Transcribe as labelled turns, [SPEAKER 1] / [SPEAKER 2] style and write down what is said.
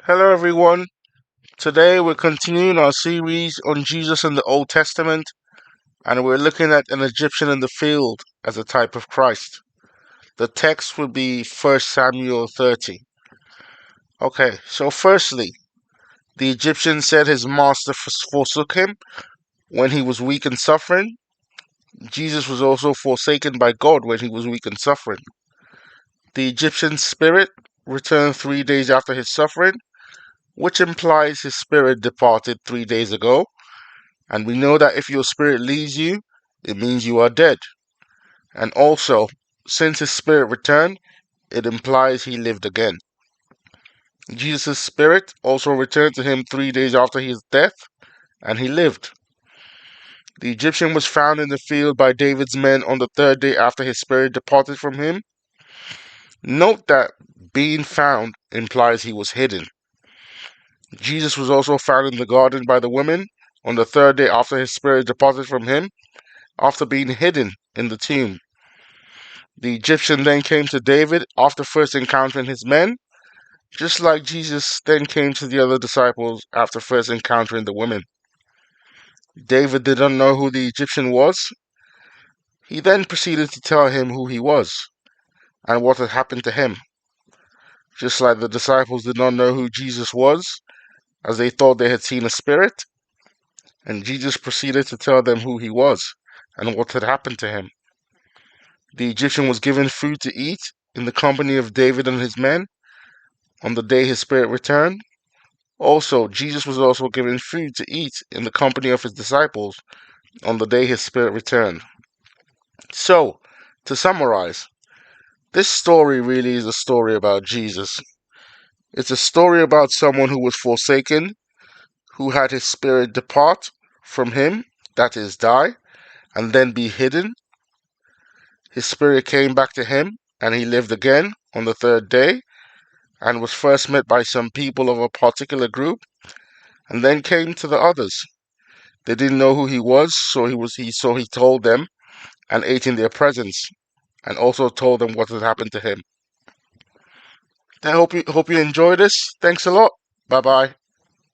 [SPEAKER 1] Hello, everyone. Today we're continuing our series on Jesus in the Old Testament, and we're looking at an Egyptian in the field as a type of Christ. The text would be 1 Samuel 30. Okay, so firstly, the Egyptian said his master forsook him when he was weak and suffering. Jesus was also forsaken by God when he was weak and suffering. The Egyptian's spirit returned 3 days after his suffering, which implies his spirit departed 3 days ago. And we know that if your spirit leaves you, it means you are dead. And also, since his spirit returned, it implies he lived again. Jesus' spirit also returned to him 3 days after his death, and he lived. The Egyptian was found in the field by David's men on the third day after his spirit departed from him. Note that being found implies he was hidden. Jesus was also found in the garden by the women on the third day after his spirit departed from him, after being hidden in the tomb. The Egyptian then came to David after first encountering his men, just like Jesus then came to the other disciples after first encountering the women. David did not know who the Egyptian was. He then proceeded to tell him who he was and what had happened to him, just like the disciples did not know who Jesus was, as they thought they had seen a spirit, and Jesus proceeded to tell them who he was and what had happened to him. The Egyptian was given food to eat in the company of David and his men on the day his spirit returned. Also, Jesus was also given food to eat in the company of his disciples on the day his spirit returned. So, to summarize, this story really is a story about Jesus. It's a story about someone who was forsaken, who had his spirit depart from him, that is, die, and then be hidden. His spirit came back to him, and he lived again on the third day, and was first met by some people of a particular group, and then came to the others. They didn't know who he was, so he told them and ate in their presence, and also told them what had happened to him. I hope you enjoy this. Thanks a lot. Bye bye.